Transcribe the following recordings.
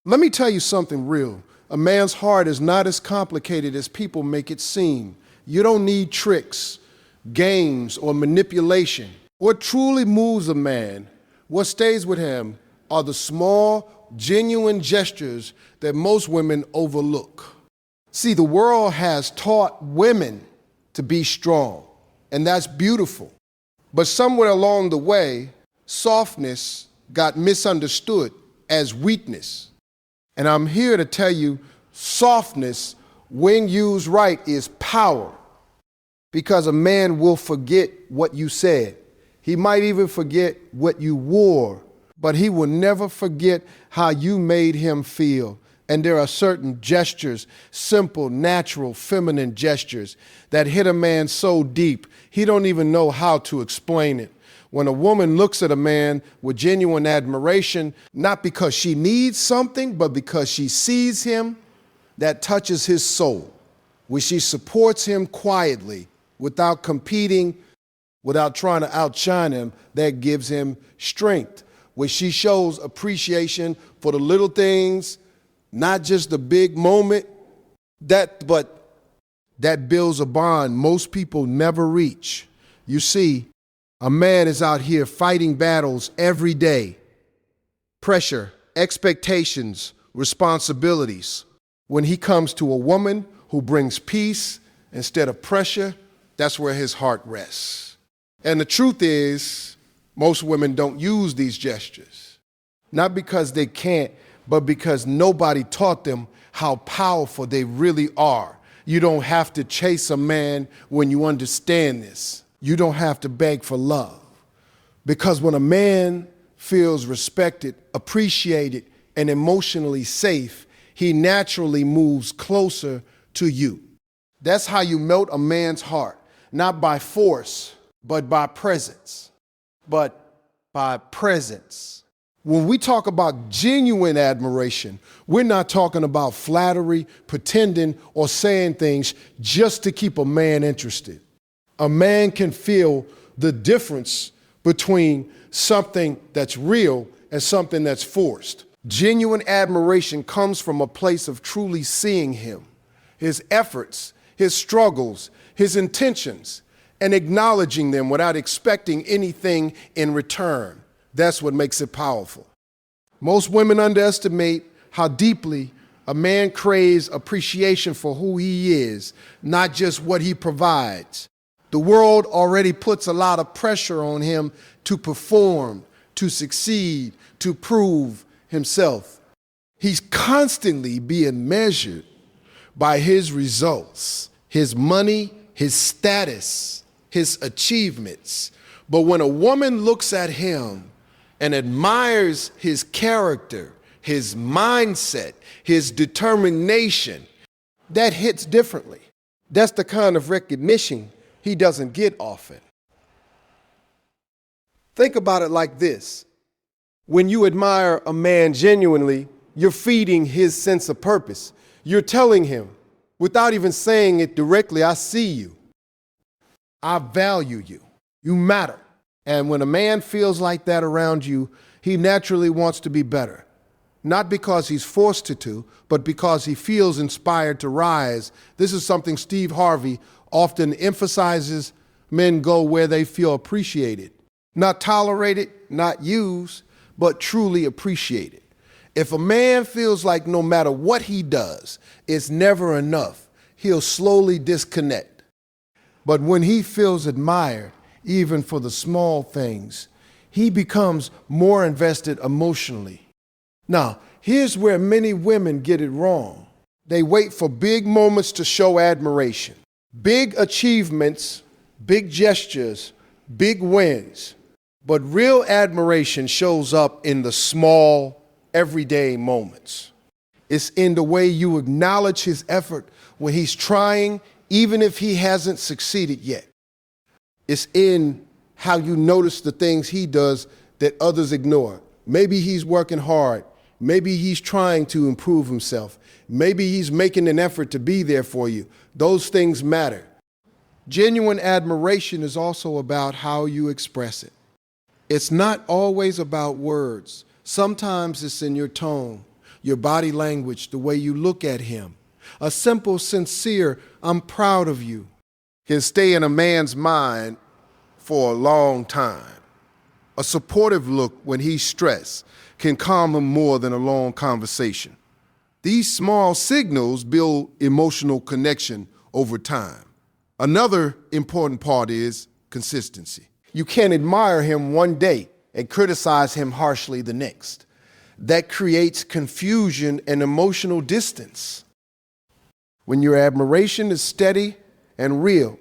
Let me tell you something real. A man's heart is not as complicated as people make it seem. You don't need tricks, games, or manipulation. What truly moves a man, what stays with him, are the small, genuine gestures that most women overlook. See, the world has taught women to be strong, and that's beautiful. But somewhere along the way, softness got misunderstood as weakness. And I'm here to tell you, softness, when used right, is power. Because a man will forget what you said. He might even forget what you wore, but he will never forget how you made him feel. And there are certain gestures, simple, natural, feminine gestures that hit a man so deep, he don't even know how to explain it. When a woman looks at a man with genuine admiration, not because she needs something, but because she sees him, that touches his soul. When she supports him quietly, without competing, without trying to outshine him, that gives him strength. When she shows appreciation for the little things, not just the big moment, but that builds a bond most people never reach. You see, a man is out here fighting battles every day. Pressure, expectations, responsibilities. When he comes to a woman who brings peace instead of pressure, that's where his heart rests. And the truth is, most women don't use these gestures. Not because they can't, but because nobody taught them how powerful they really are. You don't have to chase a man when you understand this. You don't have to beg for love. Because when a man feels respected, appreciated, and emotionally safe, he naturally moves closer to you. That's how you melt a man's heart, not by force, but by presence. When we talk about genuine admiration, we're not talking about flattery, pretending, or saying things just to keep a man interested. A man can feel the difference between something that's real and something that's forced. Genuine admiration comes from a place of truly seeing him, his efforts, his struggles, his intentions, and acknowledging them without expecting anything in return. That's what makes it powerful. Most women underestimate how deeply a man craves appreciation for who he is, not just what he provides. The world already puts a lot of pressure on him to perform, to succeed, to prove himself. He's constantly being measured by his results, his money, his status, his achievements. But when a woman looks at him and admires his character, his mindset, his determination, that hits differently. That's the kind of recognition he doesn't get often. Think about it like this. When you admire a man genuinely, you're feeding his sense of purpose. You're telling him, without even saying it directly, I see you. I value you. You matter. And when a man feels like that around you, he naturally wants to be better. Not because he's forced to, but because he feels inspired to rise. This is something Steve Harvey often emphasizes. Men go where they feel appreciated. Not tolerated, not used, but truly appreciated. If a man feels like no matter what he does, it's never enough, he'll slowly disconnect. But when he feels admired, even for the small things, he becomes more invested emotionally. Now, here's where many women get it wrong. They wait for big moments to show admiration. Big achievements, big gestures, big wins. But real admiration shows up in the small, everyday moments. It's in the way you acknowledge his effort when he's trying, even if he hasn't succeeded yet. It's in how you notice the things he does that others ignore. Maybe he's working hard. Maybe he's trying to improve himself. Maybe he's making an effort to be there for you. Those things matter. Genuine admiration is also about how you express it. It's not always about words. Sometimes it's in your tone, your body language, the way you look at him. A simple, sincere, "I'm proud of you," can stay in a man's mind for a long time. A supportive look when he's stressed can calm him more than a long conversation. These small signals build emotional connection over time. Another important part is consistency. You can't admire him one day and criticize him harshly the next. That creates confusion and emotional distance. When your admiration is steady and real,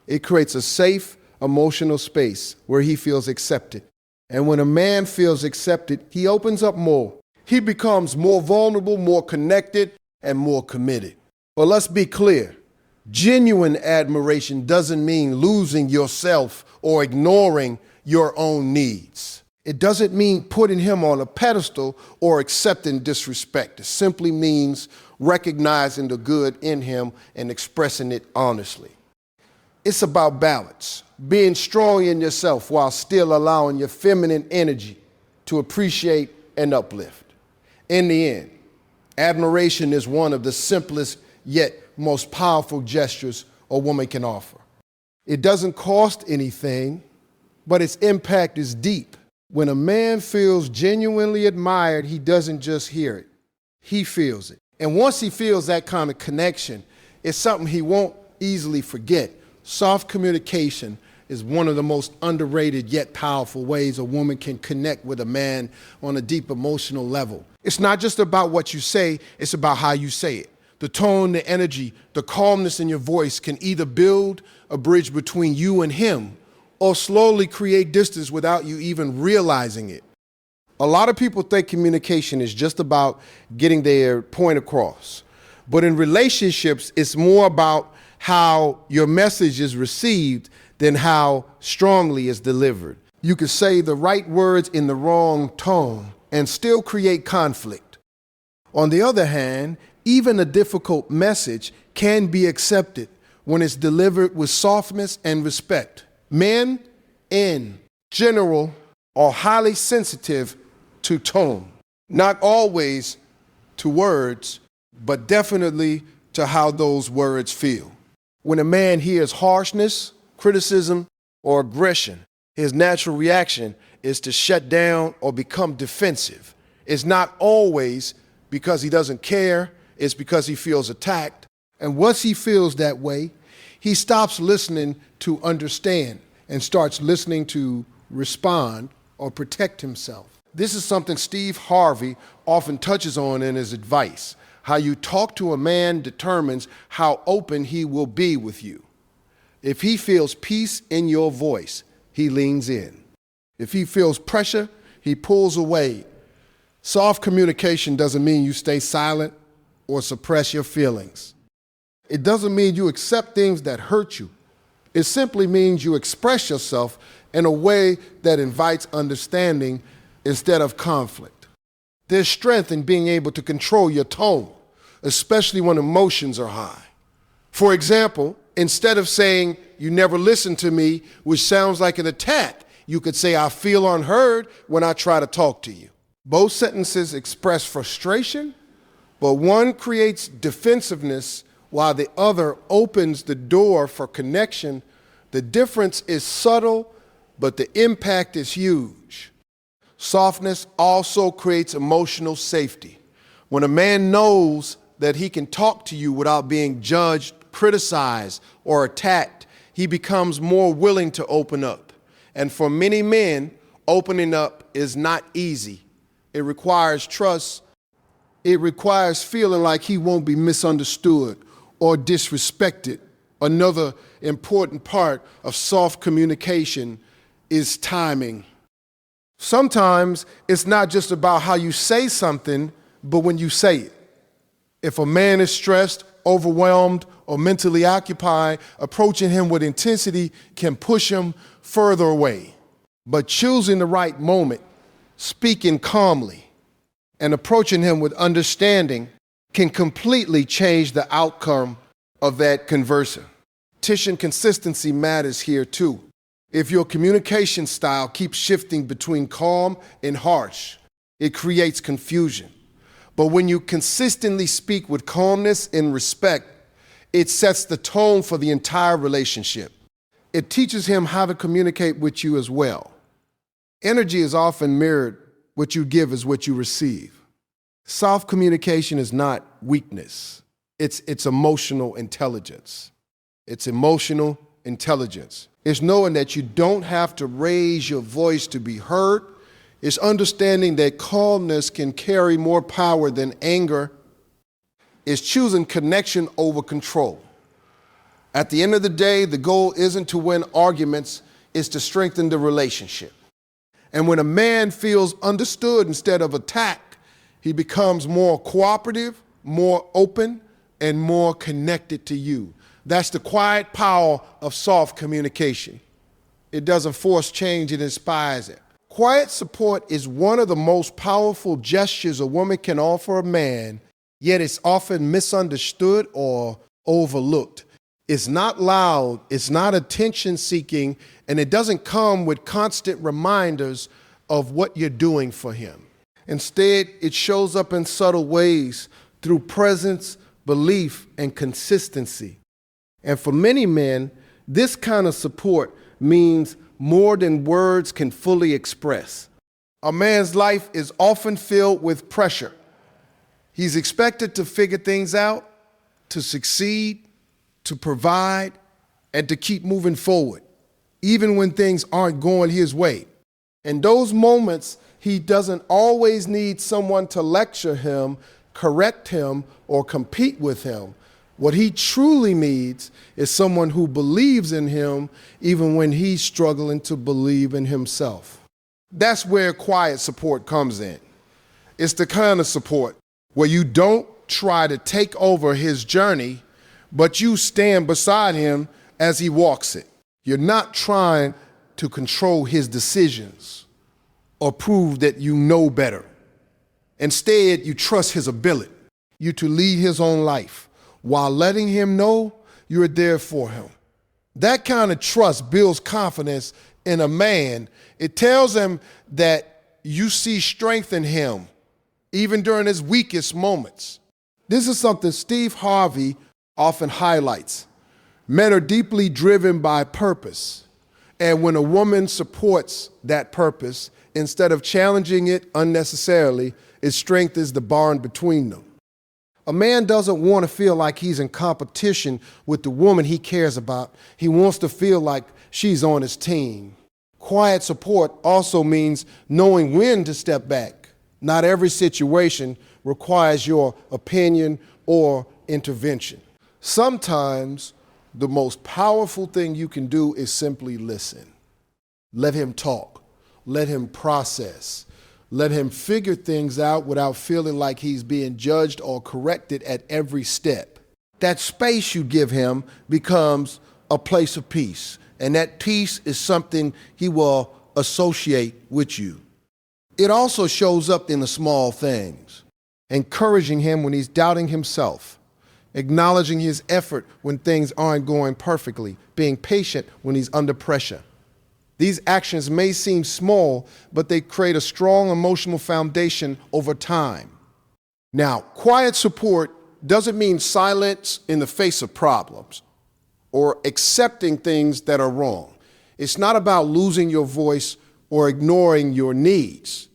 it creates a safe emotional space where he feels accepted. And when a man feels accepted, he opens up more. He becomes more vulnerable, more connected, and more committed. But let's be clear. Genuine admiration doesn't mean losing yourself or ignoring your own needs. It doesn't mean putting him on a pedestal or accepting disrespect. It simply means recognizing the good in him and expressing it honestly. It's about balance, being strong in yourself while still allowing your feminine energy to appreciate and uplift. In the end, admiration is one of the simplest yet most powerful gestures a woman can offer. It doesn't cost anything, but its impact is deep. When a man feels genuinely admired, he doesn't just hear it, he feels it. And once he feels that kind of connection, it's something he won't easily forget. Soft communication is one of the most underrated yet powerful ways a woman can connect with a man on a deep emotional level. It's not just about what you say, it's about how you say it. The tone, the energy, the calmness in your voice can either build a bridge between you and him or slowly create distance without you even realizing it. A lot of people think communication is just about getting their point across. But in relationships, it's more about how your message is received than how strongly it's delivered. You can say the right words in the wrong tone and still create conflict. On the other hand, even a difficult message can be accepted when it's delivered with softness and respect. Men, in general, are highly sensitive to tone. Not always to words, but definitely to how those words feel. When a man hears harshness, criticism, or aggression, his natural reaction is to shut down or become defensive. It's not always because he doesn't care, it's because he feels attacked. And once he feels that way, he stops listening to understand and starts listening to respond or protect himself. This is something Steve Harvey often touches on in his advice. How you talk to a man determines how open he will be with you. If he feels peace in your voice, he leans in. If he feels pressure, he pulls away. Soft communication doesn't mean you stay silent or suppress your feelings. It doesn't mean you accept things that hurt you. It simply means you express yourself in a way that invites understanding instead of conflict. There's strength in being able to control your tone, especially when emotions are high. For example, instead of saying, "You never listen to me," which sounds like an attack, you could say, "I feel unheard when I try to talk to you." Both sentences express frustration, but one creates defensiveness while the other opens the door for connection. The difference is subtle, but the impact is huge. Softness also creates emotional safety. When a man knows that he can talk to you without being judged, criticized, or attacked, he becomes more willing to open up. And for many men, opening up is not easy. It requires trust. It requires feeling like he won't be misunderstood or disrespected. Another important part of soft communication is timing. Sometimes it's not just about how you say something, but when you say it. If a man is stressed, overwhelmed, or mentally occupied, approaching him with intensity can push him further away. But choosing the right moment, speaking calmly, and approaching him with understanding can completely change the outcome of that conversation. Consistency matters here too. If your communication style keeps shifting between calm and harsh, it creates confusion. But when you consistently speak with calmness and respect, it sets the tone for the entire relationship. It teaches him how to communicate with you as well. Energy is often mirrored. What you give is what you receive. Soft communication is not weakness. It's emotional intelligence. It's emotional intelligence. It's knowing that you don't have to raise your voice to be heard. It's understanding that calmness can carry more power than anger. It's choosing connection over control. At the end of the day, the goal isn't to win arguments, it's to strengthen the relationship. And when a man feels understood instead of attacked, he becomes more cooperative, more open, and more connected to you. That's the quiet power of soft communication. It doesn't force change, it inspires it. Quiet support is one of the most powerful gestures a woman can offer a man, yet it's often misunderstood or overlooked. It's not loud, it's not attention-seeking, and it doesn't come with constant reminders of what you're doing for him. Instead, it shows up in subtle ways through presence, belief, and consistency. And for many men, this kind of support means more than words can fully express. A man's life is often filled with pressure. He's expected to figure things out, to succeed, to provide, and to keep moving forward, even when things aren't going his way. In those moments, he doesn't always need someone to lecture him, correct him, or compete with him. What he truly needs is someone who believes in him even when he's struggling to believe in himself. That's where quiet support comes in. It's the kind of support where you don't try to take over his journey, but you stand beside him as he walks it. You're not trying to control his decisions or prove that you know better. Instead, you trust his ability, you to lead his own life while letting him know you're there for him. That kind of trust builds confidence in a man. It tells him that you see strength in him, even during his weakest moments. This is something Steve Harvey often highlights. Men are deeply driven by purpose. And when a woman supports that purpose, instead of challenging it unnecessarily, it strengthens the bond between them. A man doesn't want to feel like he's in competition with the woman he cares about. He wants to feel like she's on his team. Quiet support also means knowing when to step back. Not every situation requires your opinion or intervention. Sometimes the most powerful thing you can do is simply listen. Let him talk. Let him process. Let him figure things out without feeling like he's being judged or corrected at every step. That space you give him becomes a place of peace, and that peace is something he will associate with you. It also shows up in the small things, encouraging him when he's doubting himself, acknowledging his effort when things aren't going perfectly, being patient when he's under pressure. These actions may seem small, but they create a strong emotional foundation over time. Now, quiet support doesn't mean silence in the face of problems or accepting things that are wrong. It's not about losing your voice or ignoring your needs.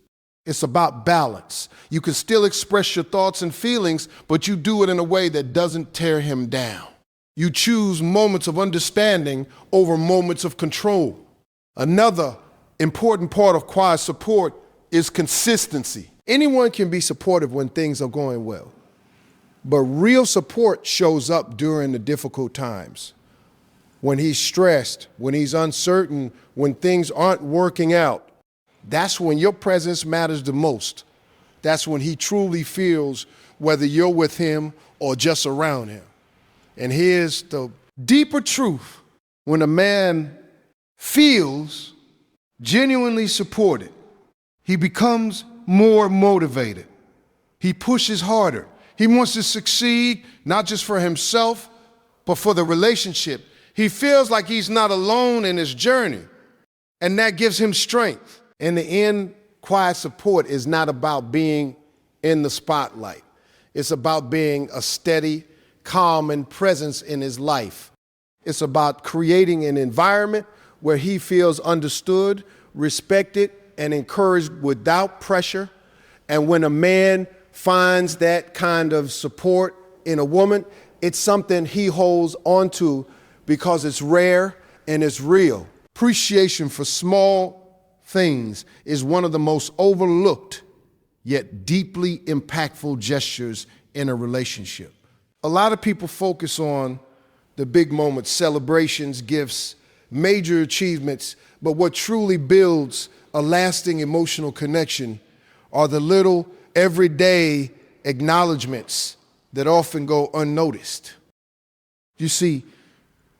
It's about balance. You can still express your thoughts and feelings, but you do it in a way that doesn't tear him down. You choose moments of understanding over moments of control. Another important part of quiet support is consistency. Anyone can be supportive when things are going well, but real support shows up during the difficult times. When he's stressed, when he's uncertain, when things aren't working out, that's when your presence matters the most. That's when he truly feels whether you're with him or just around him. And here's the deeper truth. When a man feels genuinely supported, he becomes more motivated. He pushes harder. He wants to succeed, not just for himself, but for the relationship. He feels like he's not alone in his journey, and that gives him strength. In the end, quiet support is not about being in the spotlight. It's about being a steady, calm, and presence in his life. It's about creating an environment where he feels understood, respected, and encouraged without pressure. And when a man finds that kind of support in a woman, it's something he holds onto because it's rare and it's real. Appreciation for small things is one of the most overlooked yet deeply impactful gestures in a relationship. A lot of people focus on the big moments, celebrations, gifts, major achievements, but what truly builds a lasting emotional connection are the little everyday acknowledgments that often go unnoticed. You see,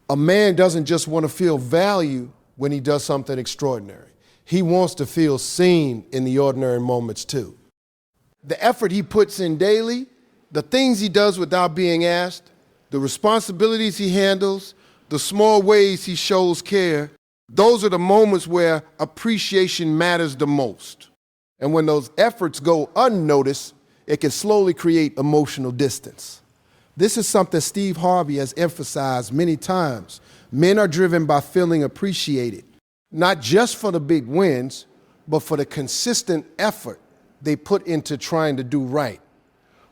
a man doesn't just want to feel value when he does something extraordinary. He wants to feel seen in the ordinary moments too. The effort he puts in daily, the things he does without being asked, the responsibilities he handles, the small ways he shows care, those are the moments where appreciation matters the most. And when those efforts go unnoticed, it can slowly create emotional distance. This is something Steve Harvey has emphasized many times. Men are driven by feeling appreciated, not just for the big wins, but for the consistent effort they put into trying to do right.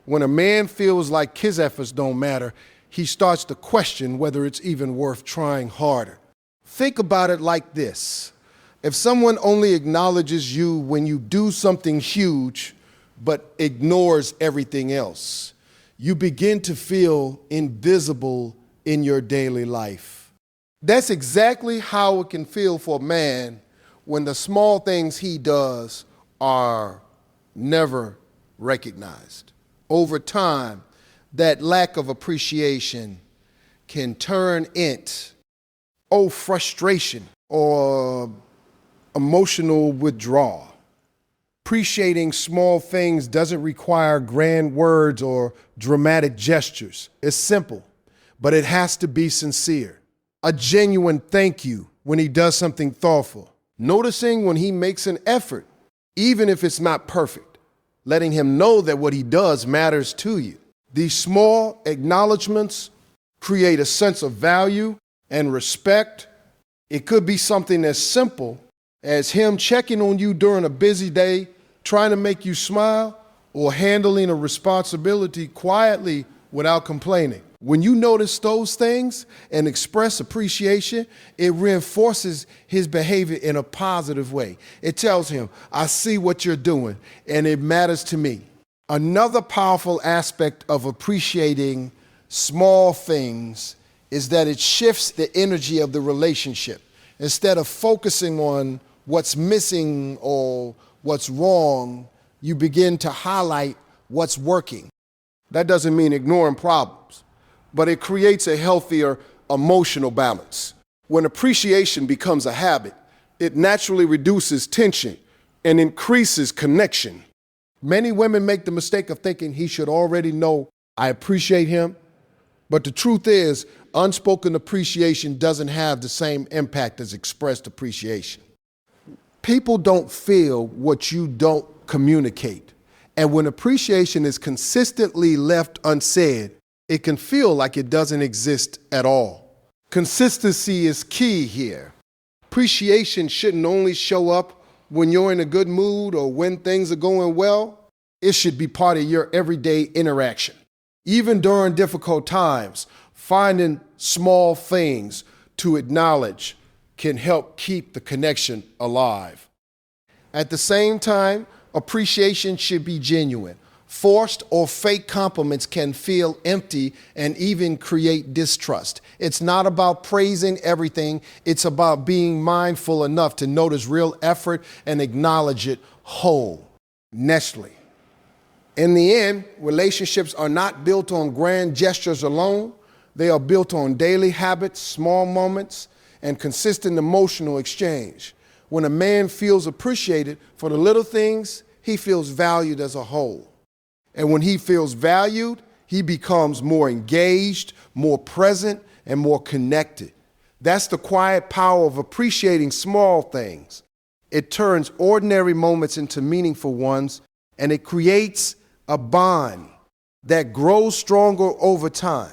When a man feels like his efforts don't matter, he starts to question whether it's even worth trying harder. Think about it like this. If someone only acknowledges you when you do something huge, but ignores everything else, you begin to feel invisible in your daily life. That's exactly how it can feel for a man when the small things he does are never recognized. Over time, that lack of appreciation can turn into frustration or emotional withdrawal. Appreciating small things doesn't require grand words or dramatic gestures. It's simple, but it has to be sincere. A genuine thank you when he does something thoughtful. Noticing when he makes an effort, even if it's not perfect. Letting him know that what he does matters to you. These small acknowledgments create a sense of value and respect. It could be something as simple as him checking on you during a busy day, trying to make you smile, or handling a responsibility quietly without complaining. When you notice those things and express appreciation, it reinforces his behavior in a positive way. It tells him, I see what you're doing, and it matters to me. Another powerful aspect of appreciating small things is that it shifts the energy of the relationship. Instead of focusing on what's missing or what's wrong, you begin to highlight what's working. That doesn't mean ignoring problems, but it creates a healthier emotional balance. When appreciation becomes a habit, it naturally reduces tension and increases connection. Many women make the mistake of thinking he should already know I appreciate him, but the truth is, unspoken appreciation doesn't have the same impact as expressed appreciation. People don't feel what you don't communicate. And when appreciation is consistently left unsaid, it can feel like it doesn't exist at all. Consistency is key here. Appreciation shouldn't only show up when you're in a good mood or when things are going well. It should be part of your everyday interaction. Even during difficult times, finding small things to acknowledge can help keep the connection alive. At the same time, appreciation should be genuine. Forced or fake compliments can feel empty and even create distrust. It's not about praising everything. It's about being mindful enough to notice real effort and acknowledge it whole. Nestle. In the end, relationships are not built on grand gestures alone. They are built on daily habits, small moments, and consistent emotional exchange. When a man feels appreciated for the little things, he feels valued as a whole. And when he feels valued, he becomes more engaged, more present, and more connected. That's the quiet power of appreciating small things. It turns ordinary moments into meaningful ones, and it creates a bond that grows stronger over time.